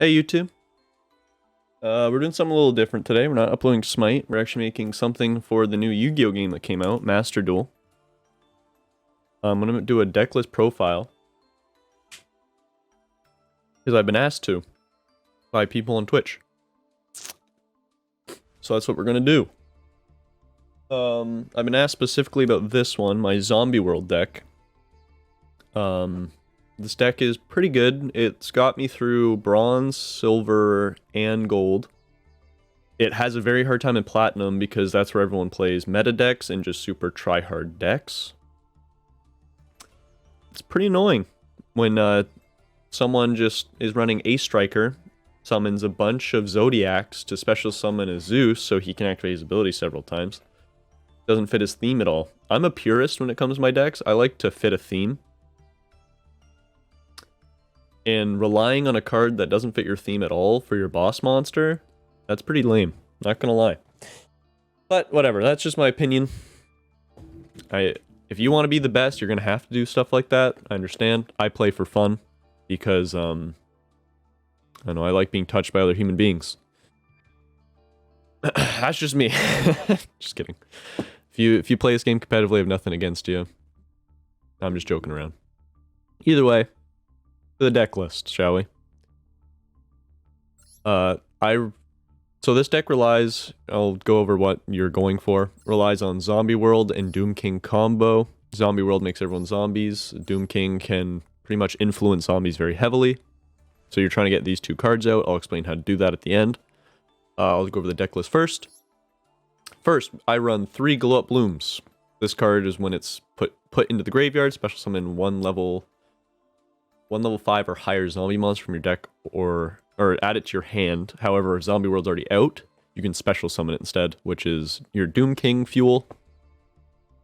Hey YouTube. We're doing something a little different today. We're not uploading Smite. We're actually making something for the new Yu-Gi-Oh game that came out, Master Duel. I'm gonna do a decklist profile because I've been asked to by people on Twitch. So that's what we're gonna do. I've been asked specifically about this one, my Zombie World deck. This deck is pretty good. It's got me through bronze, silver, and gold. It has a very hard time in platinum because that's where everyone plays meta decks and just super try-hard decks. It's pretty annoying when someone just is running a striker, summons a bunch of Zodiacs to special summon a Zeus so he can activate his ability several times. Doesn't fit his theme at all. I'm a purist when it comes to my decks. I like to fit a theme. And relying on a card that doesn't fit your theme at all for your boss monster, that's pretty lame. Not gonna lie. But whatever, that's just my opinion. If you want to be the best, you're gonna have to do stuff like that. I understand. I play for fun because I know I like being touched by other human beings. That's just me. Just kidding. If you play this game competitively, I have nothing against you. I'm just joking around. Either way, to the deck list, shall we? So this deck relies, I'll go over what you're going for, relies on Zombie World and Doom King combo. Zombie World makes everyone zombies. Doom King can pretty much influence zombies very heavily. So you're trying to get these two cards out. I'll explain how to do that at the end. I'll go over the deck list first. First, I run 3 Glow Up Blooms. This card is when it's put into the graveyard, special summon one level 5 or higher zombie monster from your deck, or add it to your hand. However, if Zombie World's already out, you can special summon it instead, which is your Doom King fuel,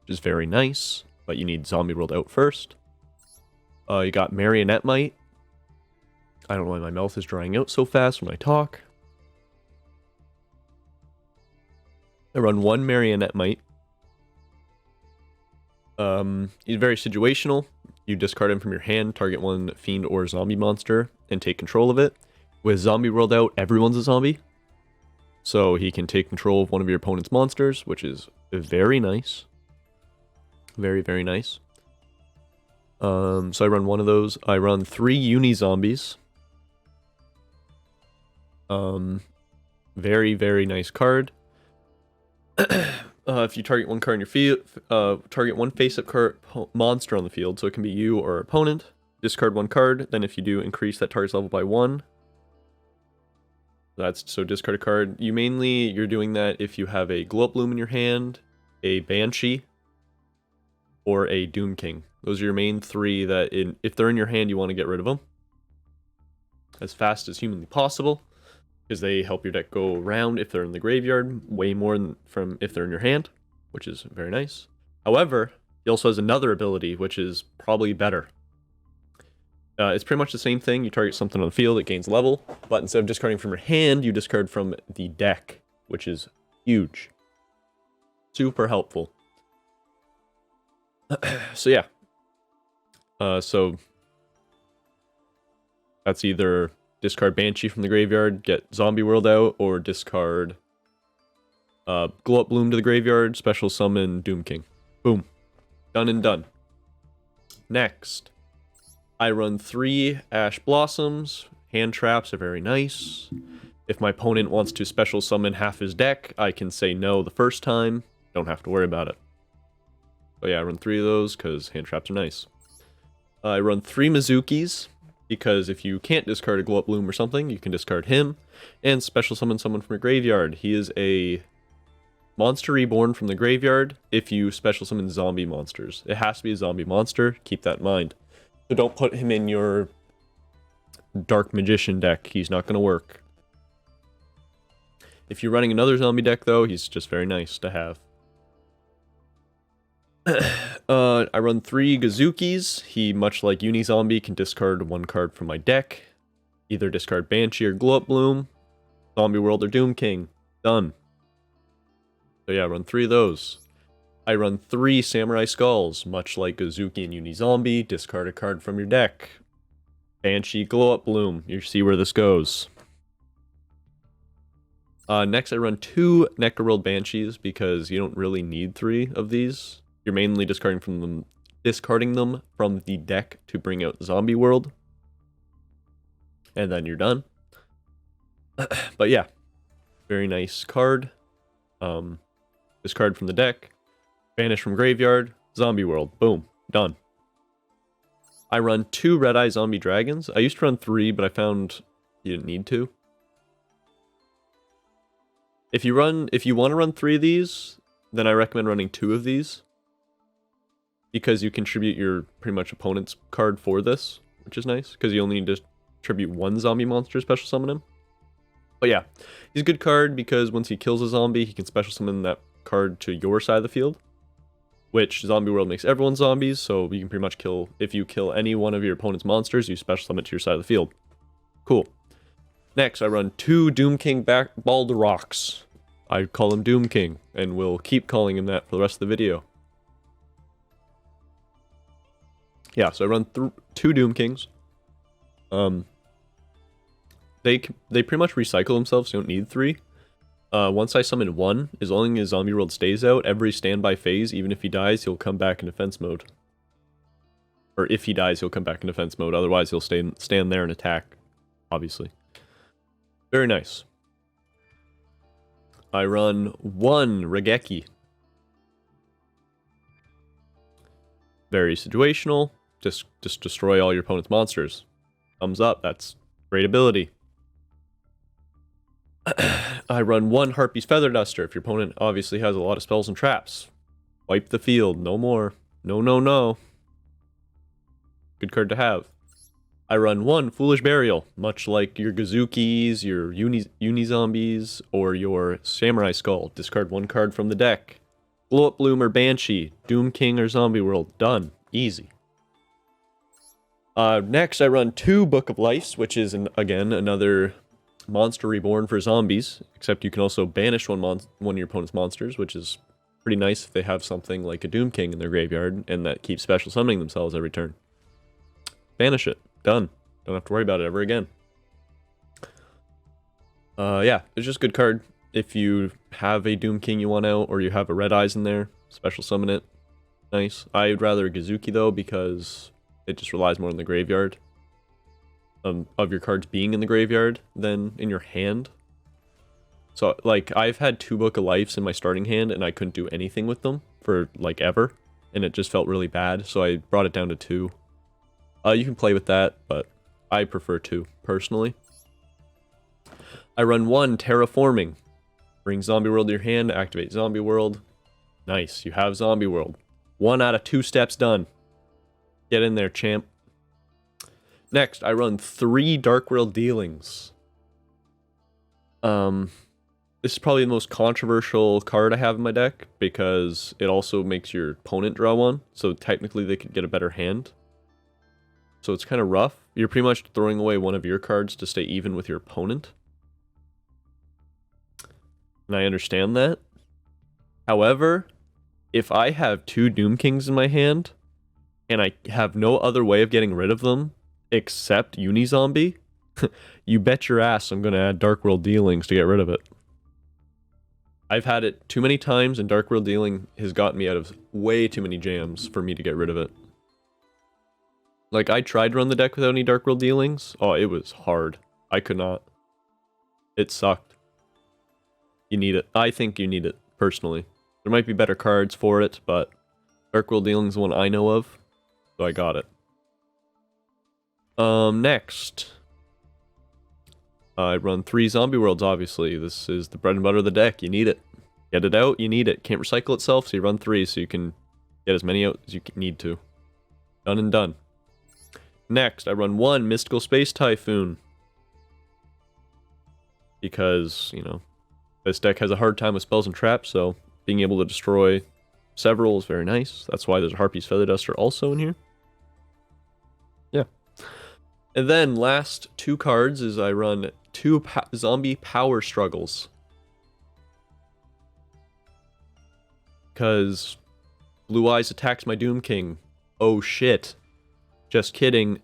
which is very nice, but you need Zombie World out first. You got Marionette Might. I don't know why my mouth is drying out so fast when I talk. I run 1 Marionette Might. It's very situational. You discard him from your hand, target one fiend or zombie monster, and take control of it. With Zombie World out, everyone's a zombie. So he can take control of one of your opponent's monsters, which is very nice. Very, very nice. So I run 1 of those. I run 3 Uni-Zombies. Very, very nice card. If you target one card in your field, target one face-up card monster on the field, so it can be you or opponent. Discard 1 card. Then if you do, increase that target's level by 1. So discard a card. You're doing that if you have a Glow Up Bloom in your hand, a Banshee, or a Doom King. Those are your main 3 that, if they're in your hand, you want to get rid of them as fast as humanly possible, because they help your deck go around if they're in the graveyard, way more than from if they're in your hand, which is very nice. However, he also has another ability, which is probably better. It's pretty much the same thing. You target something on the field, it gains level, but instead of discarding from your hand, you discard from the deck, which is huge. Super helpful. So yeah. So that's either discard Banshee from the graveyard, get Zombie World out, or discard Glow Up Bloom to the graveyard, special summon Doom King. Boom. Done and done. Next, I run 3 Ash Blossoms. Hand traps are very nice. If my opponent wants to special summon half his deck, I can say no the first time. Don't have to worry about it. But yeah, I run 3 of those because hand traps are nice. I run 3 Mizukis, because if you can't discard a Glow Up Bloom or something, you can discard him and special summon someone from your graveyard. He is a monster reborn from the graveyard if you special summon zombie monsters. It has to be a zombie monster, keep that in mind. So don't put him in your Dark Magician deck, he's not going to work. If you're running another zombie deck though, he's just very nice to have. I run 3 Gazukis. He, much like Uni-Zombie, can discard 1 card from my deck. Either discard Banshee or Glow Up Bloom, Zombie World or Doom King. Done. So yeah, I run 3 of those. I run 3 Samurai Skulls. Much like Gazuki and Uni-Zombie, discard a card from your deck. Banshee, Glow Up Bloom. You see where this goes. Next, I run 2 Necroworld Banshees because you don't really need 3 of these. You're mainly discarding them from the deck to bring out Zombie World. And then you're done. But yeah, very nice card. Discard from the deck, banish from graveyard, Zombie World. Boom, done. I run 2 Red-Eye Zombie Dragons. I used to run 3, but I found you didn't need to. If you want to run 3 of these, then I recommend running 2 of these. Because you contribute your pretty much opponent's card for this, which is nice. Because you only need to tribute 1 zombie monster, special summon him. But yeah, he's a good card because once he kills a zombie, he can special summon that card to your side of the field. Which Zombie World makes everyone zombies, so you can pretty much kill, if you kill any one of your opponent's monsters, you special summon it to your side of the field. Cool. Next, I run 2 Doom King Balduroks. I call him Doom King, and will keep calling him that for the rest of the video. Yeah, so I run 2 Doom Kings. They pretty much recycle themselves, so you don't need 3. Once I summon 1, as long as Zombie World stays out, every standby phase, even if he dies, he'll come back in defense mode. Or if he dies, he'll come back in defense mode, otherwise he'll stand there and attack, obviously. Very nice. I run 1 Regeki. Very situational, just destroy all your opponent's monsters. Thumbs up, that's great ability. I run 1 Harpy's Feather Duster if your opponent obviously has a lot of spells and traps. Wipe the field, no more. No, no, no. Good card to have. I run 1 Foolish Burial, much like your Gazukis, your Uni-Zombies, or your Samurai Skull. Discard 1 card from the deck. Glow Up Bloom or Banshee, Doom King or Zombie World. Done. Easy. Next, I run 2 Book of Lives, which is, again, another monster reborn for zombies, except you can also banish one of your opponent's monsters, which is pretty nice if they have something like a Doom King in their graveyard, and that keeps special summoning themselves every turn. Banish it. Done. Don't have to worry about it ever again. Yeah, it's just a good card. If you have a Doom King you want out, or you have a Red Eyes in there, special summon it. Nice. I'd rather a Gazuki, though, because it just relies more on the graveyard. Of your cards being in the graveyard than in your hand. So, like, I've had 2 Book of Lives in my starting hand, and I couldn't do anything with them for, like, ever. And it just felt really bad, so I brought it down to 2. You can play with that, but I prefer 2, personally. I run 1 Terraforming. Bring Zombie World to your hand, activate Zombie World. Nice, you have Zombie World. 1 out of 2 steps done. Get in there, champ. Next, I run 3 Dark World Dealings. This is probably the most controversial card I have in my deck, because it also makes your opponent draw 1, so technically they could get a better hand. So it's kind of rough. You're pretty much throwing away one of your cards to stay even with your opponent. And I understand that. However, if I have 2 Doom Kings in my hand, and I have no other way of getting rid of them, except Uni-Zombie, you bet your ass I'm going to add Dark World Dealings to get rid of it. I've had it too many times, and Dark World Dealing has gotten me out of way too many jams for me to get rid of it. Like, I tried to run the deck without any Dark World Dealings. Oh, it was hard. I could not. It sucked. You need it. I think you need it, personally. There might be better cards for it, but Dark World Dealing is the one I know of, so I got it. Next. I run 3 Zombie Worlds, obviously. This is the bread and butter of the deck. You need it. Get it out, you need it. Can't recycle itself, so you run 3 so you can get as many out as you need to. Done and done. Next, I run 1 Mystical Space Typhoon. Because, you know, this deck has a hard time with spells and traps, so being able to destroy several is very nice. That's why there's a Harpy's Feather Duster also in here. Yeah. And then, last 2 cards is I run 2 Zombie Power Struggles. Because Blue Eyes attacks my Doom King. Oh shit. Just kidding.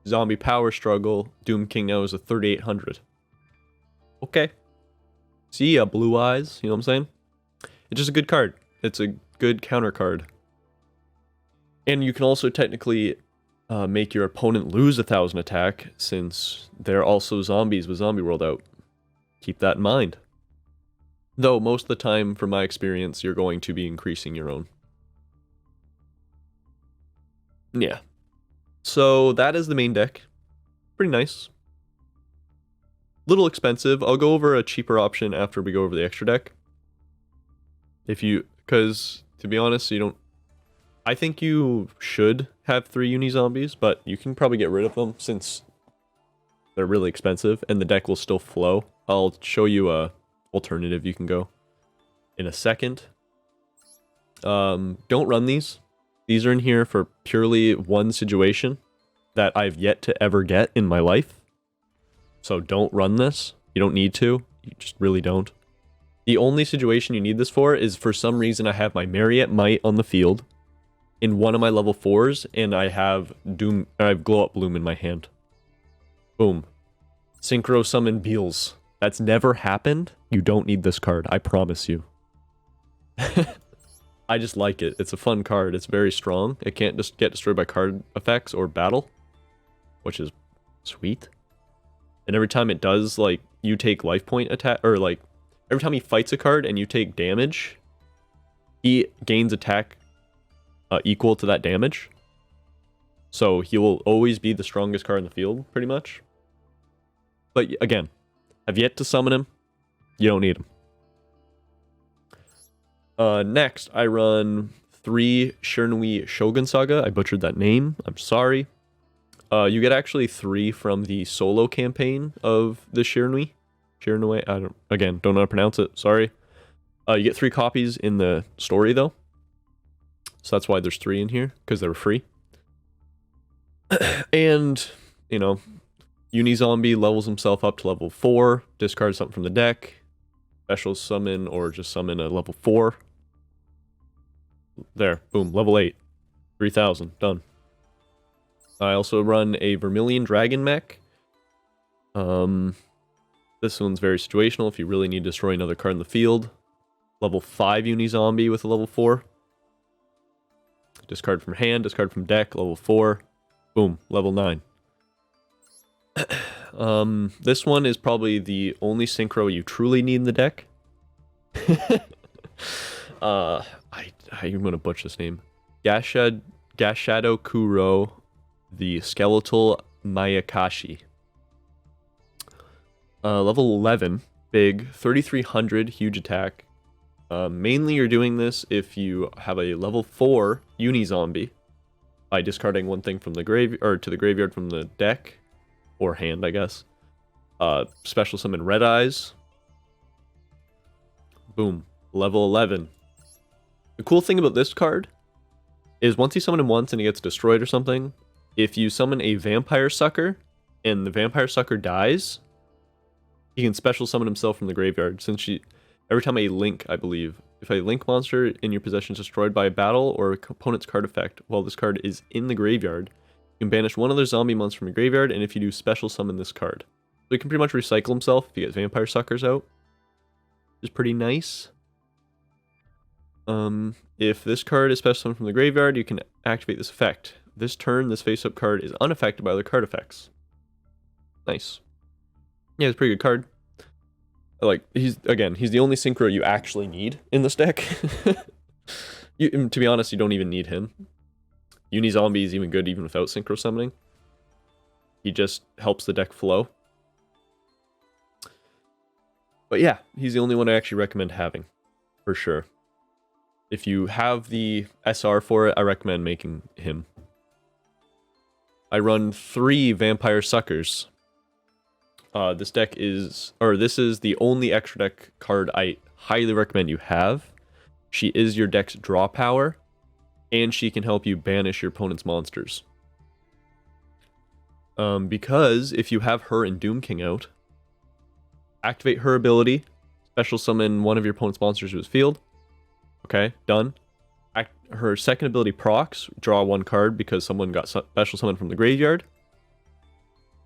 Zombie power struggle. Doom King now is a 3800. Okay. See ya, blue eyes. You know what I'm saying? It's just a good card. It's a good counter card. And you can also technically make your opponent lose 1,000 attack, since they're also zombies with Zombie World out. Keep that in mind. Though, most of the time, from my experience, you're going to be increasing your own. Yeah. So, that is the main deck. Pretty nice. Little expensive. I'll go over a cheaper option after we go over the extra deck. Because, to be honest, you don't... I think you should have 3 uni-zombies, but you can probably get rid of them since they're really expensive, and the deck will still flow. I'll show you a alternative you can go in a second. Don't run these. These are in here for purely one situation that I've yet to ever get in my life. So don't run this. You don't need to. You just really don't. The only situation you need this for is for some reason I have my Marriott Might on the field in one of my level 4s, and I have Glow Up Bloom in my hand. Boom. Synchro Summon Beals. That's never happened. You don't need this card, I promise you. I just like it. It's a fun card. It's very strong. It can't just get destroyed by card effects or battle, which is sweet. And every time it does, like, you take life point attack, or like, every time he fights a card and you take damage, he gains attack equal to that damage. So he will always be the strongest card in the field, pretty much. But again, have yet to summon him. You don't need him. Next, I run 3 Shiranui Shogun Saga. I butchered that name. I'm sorry. You get actually 3 from the solo campaign of the Shiranui. Shiranui, don't know how to pronounce it. Sorry. You get 3 copies in the story, though. So that's why there's 3 in here, because they were free. And, you know, Uni-Zombie levels himself up to level 4, discards something from the deck, special summon, or just summon a level 4. There, boom, level 8. 3,000, done. I also run a Vermilion Dragon mech. This one's very situational if you really need to destroy another card in the field. Level 5 Uni-Zombie with a level 4. Discard from hand, discard from deck, level 4. Boom, level 9. This one is probably the only synchro you truly need in the deck. I'm gonna butcher this name. Gashado Kuro, the Skeletal Mayakashi. Level 11, big, 3,300, huge attack. Mainly you're doing this if you have a level 4 Uni-Zombie by discarding one thing from the to the graveyard from the deck, or hand, I guess. Special summon Red Eyes. Boom, level 11. The cool thing about this card is once you summon him once and he gets destroyed or something, if you summon a Vampire Sucker and the Vampire Sucker dies, he can special summon himself from the graveyard. Since every time a Link, I believe, if a Link monster in your possession is destroyed by a battle or a opponent's card effect while this card is in the graveyard, you can banish one other zombie monster from your graveyard, and if you do, special summon this card. So he can pretty much recycle himself if you get Vampire Suckers out. Which is pretty nice. If this card is special summoned from the graveyard, you can activate this effect. This turn, this face-up card is unaffected by other card effects. Nice. Yeah, it's a pretty good card. Like, he's the only synchro you actually need in this deck. To be honest, you don't even need him. Uni-Zombie is even good even without synchro summoning. He just helps the deck flow. But yeah, he's the only one I actually recommend having, for sure. If you have the SR for it, I recommend making him. I run 3 Vampire Suckers. This is the only extra deck card I highly recommend you have. She is your deck's draw power, and she can help you banish your opponent's monsters. Because if you have her and Doom King out, activate her ability, special summon one of your opponent's monsters to his field. Okay, done. Her second ability procs, draw 1 card because someone got special summoned from the graveyard.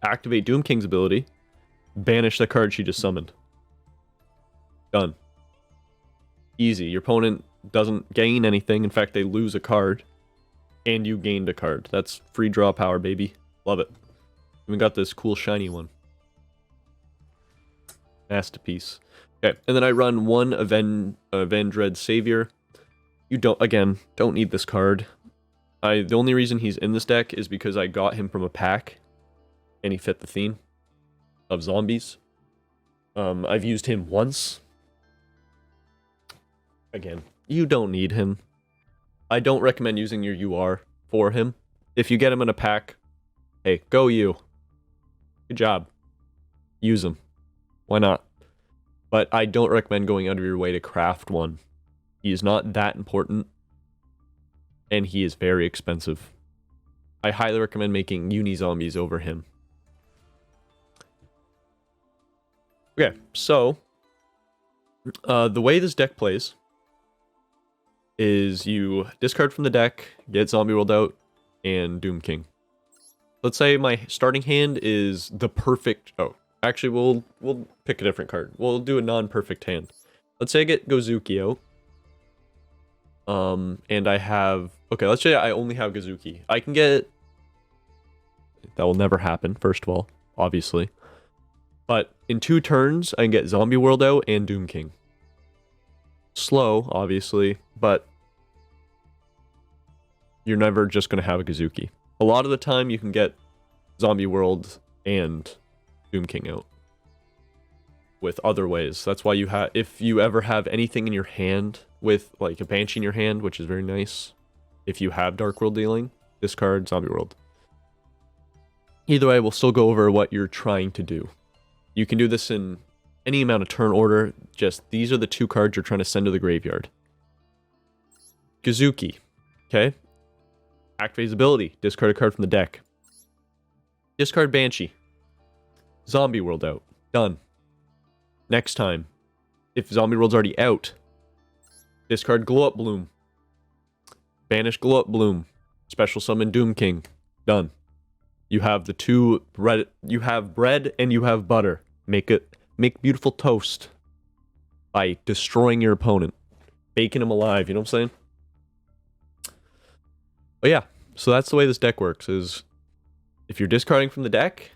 activate Doom King's ability, banish the card she just summoned. Done. Easy. Your opponent doesn't gain anything. In fact, they lose a card. And you gained a card. That's free draw power, baby. Love it. We got this cool shiny one. Masterpiece. Okay, and then I run one Avendred Savior. You don't need this card. The only reason he's in this deck is because I got him from a pack. And he fit the theme of zombies. I've used him once. Again, you don't need him. I don't recommend using your UR for him. If you get him in a pack, hey, go you. Good job. Use him. Why not? But I don't recommend going out of your way to craft one. He is not that important. And he is very expensive. I highly recommend making uni-zombies over him. Okay, so the way this deck plays is you discard from the deck, get Zombie World out, and Doom King. Let's say my starting hand is the perfect... Oh, actually, we'll pick a different card. We'll do a non-perfect hand. Let's say I get Gozuki out. And I have... Okay, let's say I only have Gozuki. I can get... That will never happen, first of all, obviously. But in 2 turns, I can get Zombie World out and Doom King. Slow, obviously, but you're never just going to have a Gozuki. A lot of the time, you can get Zombie World and Doom King out with other ways. That's why you have, if you ever have anything in your hand with like a Banshee in your hand, which is very nice. If you have Dark World dealing, discard Zombie World. Either way, we'll still go over what you're trying to do. You can do this in any amount of turn order. Just these are the 2 cards you're trying to send to the graveyard. Gozuki. Okay. Activate his ability. Discard a card from the deck. Discard Banshee. Zombie World out. Done. Next time. If Zombie World's already out, discard Glow Up Bloom. Banish Glow Up Bloom. Special summon Doom King. Done. You have the 2 bread. You have bread and you have butter. Make beautiful toast by destroying your opponent, baking him alive. You know what I'm saying? But yeah, so that's the way this deck works. Is if you're discarding from the deck,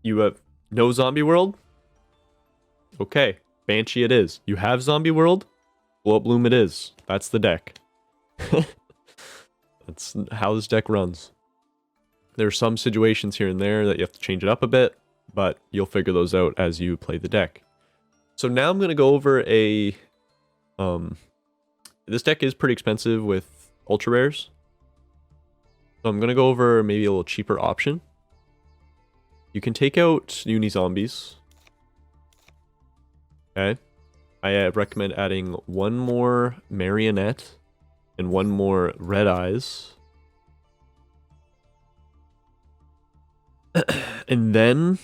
you have no Zombie World. Okay, Banshee it is. You have Zombie World. Blow Up Bloom it is. That's the deck. That's how this deck runs. There are some situations here and there that you have to change it up a bit, but you'll figure those out as you play the deck. So now I'm going to go over a... this deck is pretty expensive with ultra rares. So I'm going to go over maybe a little cheaper option. You can take out uni-zombies. Okay. I recommend adding 1 more marionette and 1 more red eyes. And then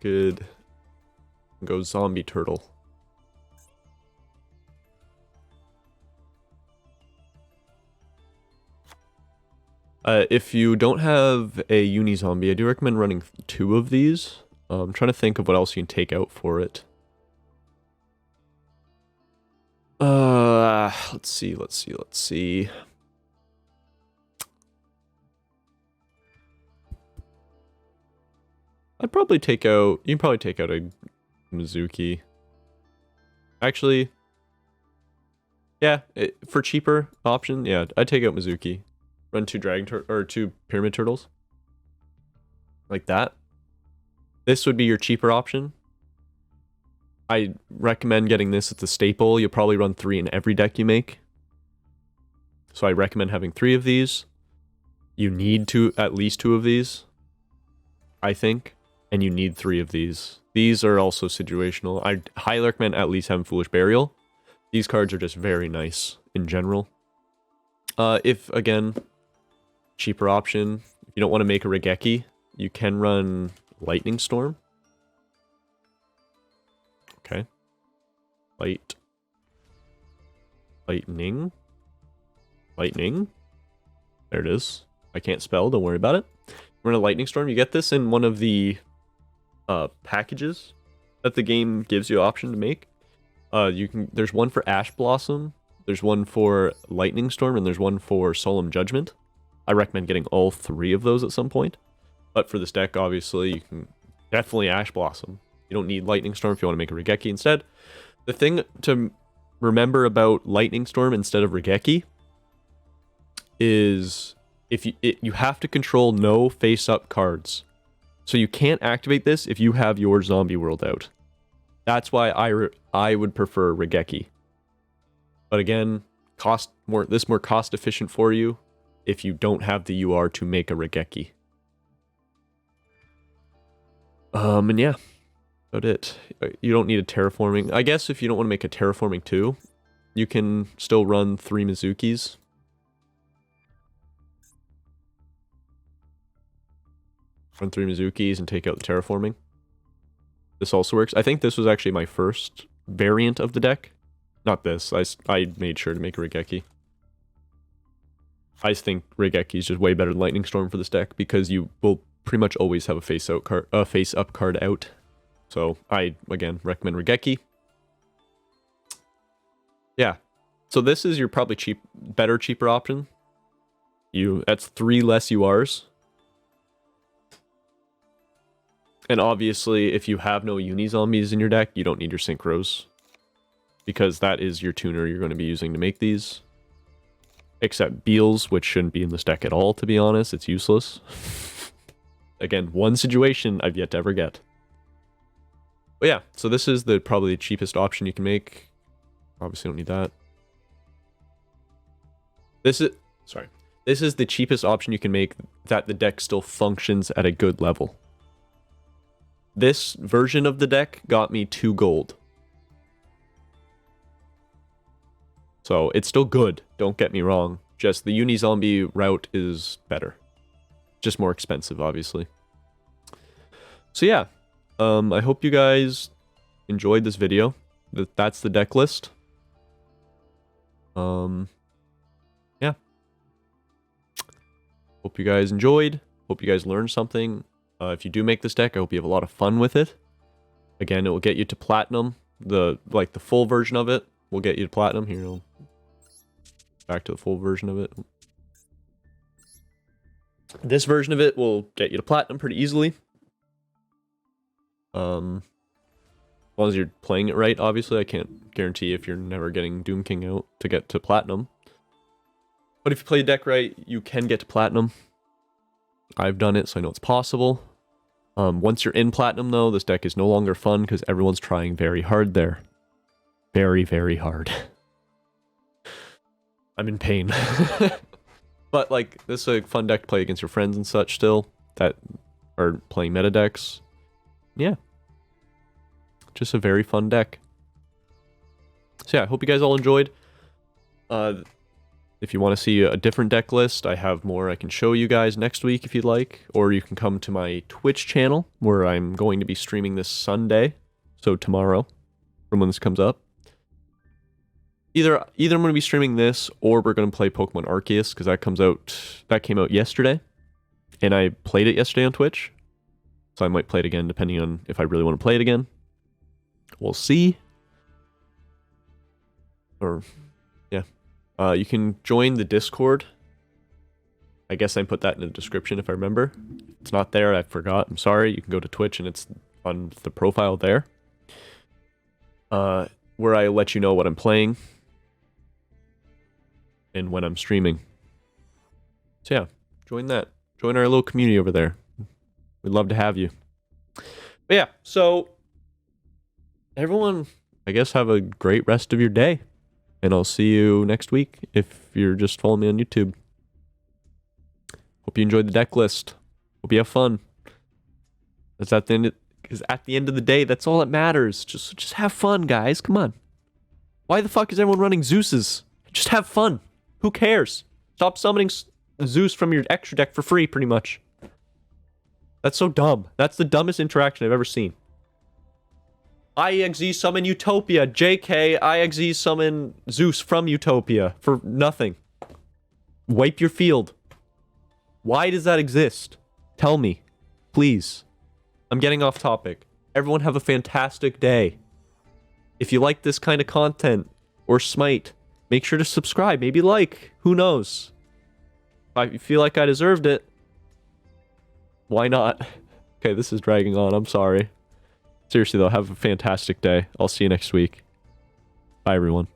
could go zombie turtle. If you don't have a uni zombie, I do recommend running 2 of these. I'm trying to think of what else you can take out for it. Let's see. I'd probably take out... You can probably take out a Mizuki. Actually... Yeah, for cheaper option, yeah, I'd take out Mizuki. Run 2 2 Pyramid Turtles. Like that. This would be your cheaper option. I recommend getting this as a staple. You'll probably run 3 in every deck you make. So I recommend having 3 of these. You need at least 2 of these, I think. And you need 3 of these. These are also situational. I highly recommend at least having Foolish Burial. These cards are just very nice in general. If, again, cheaper option, if you don't want to make a Regeki, you can run Lightning Storm. Okay. Lightning. There it is. I can't spell, don't worry about it. We're in a lightning storm. You get this in one of the packages that the game gives you an option to make. There's one for Ash Blossom, there's one for Lightning Storm, and there's one for Solemn Judgment. I recommend getting all 3 of those at some point. But for this deck, obviously, you can definitely Ash Blossom. You don't need Lightning Storm if you want to make a Regeki instead. The thing to remember about Lightning Storm instead of Regeki is if you have to control no face-up cards. So you can't activate this if you have your Zombie World out. That's why I would prefer Regeki. But again, this more cost efficient for you if you don't have the UR to make a Regeki. And yeah, about it. You don't need a terraforming. I guess if you don't want to make a terraforming 2, you can still run 3 Mizukis. Run 3 Mizukis and take out the terraforming. This also works. I think this was actually my first variant of the deck. Not this. I made sure to make a Regeki. I think Regeki is just way better than Lightning Storm for this deck because you will pretty much always have a face-up card out. So I, again, recommend Regeki. Yeah. So this is your probably cheaper option. That's 3 less URs. And obviously, if you have no uni-zombies in your deck, you don't need your synchros. Because that is your tuner you're going to be using to make these. Except Beals, which shouldn't be in this deck at all, to be honest. It's useless. Again, one situation I've yet to ever get. But yeah, so this is probably the cheapest option you can make. Obviously don't need that. This is the cheapest option you can make that the deck still functions at a good level. This version of the deck got me 2 gold. So it's still good, don't get me wrong. Just the uni-zombie route is better. Just more expensive, obviously. So yeah, I hope you guys enjoyed this video. That's the deck list. Yeah. Hope you guys enjoyed. Hope you guys learned something. If you do make this deck, I hope you have a lot of fun with it. Again, it will get you to platinum. The full version of it will get you to platinum. Here, back to the full version of it. This version of it will get you to platinum pretty easily. As long as you're playing it right, obviously. I can't guarantee if you're never getting Doom King out to get to platinum. But if you play the deck right, you can get to platinum. I've done it, so I know it's possible. Once you're in platinum, though, this deck is no longer fun because everyone's trying very hard there. Very, very hard. I'm in pain. But, like, this is a fun deck to play against your friends and such still that are playing meta decks. Yeah. Just a very fun deck. So yeah, I hope you guys all enjoyed. If you want to see a different deck list, I have more I can show you guys next week if you'd like. Or you can come to my Twitch channel, where I'm going to be streaming this Sunday. So tomorrow, from when this comes up. Either I'm going to be streaming this, or we're going to play Pokemon Arceus, because that came out yesterday. And I played it yesterday on Twitch. So I might play it again, depending on if I really want to play it again. We'll see. Or, yeah. You can join the Discord. I guess I put that in the description if I remember. If it's not there, I forgot. I'm sorry. You can go to Twitch and it's on the profile there. Where I let you know what I'm playing. And when I'm streaming. So yeah, join that. Join our little community over there. We'd love to have you. But yeah, so everyone, I guess have a great rest of your day. And I'll see you next week if you're just following me on YouTube. Hope you enjoyed the deck list. Hope you have fun. Because at the end of the day, that's all that matters. Just have fun, guys. Come on. Why the fuck is everyone running Zeus's? Just have fun. Who cares? Stop summoning Zeus from your extra deck for free, pretty much. That's so dumb. That's the dumbest interaction I've ever seen. IXZ summon Utopia. JK, IXZ summon Zeus from Utopia for nothing. Wipe your field. Why does that exist? Tell me. Please. I'm getting off topic. Everyone have a fantastic day. If you like this kind of content, or Smite, make sure to subscribe. Maybe like. Who knows? If I feel like I deserved it, why not? Okay, this is dragging on. I'm sorry. Seriously, though, have a fantastic day. I'll see you next week. Bye, everyone.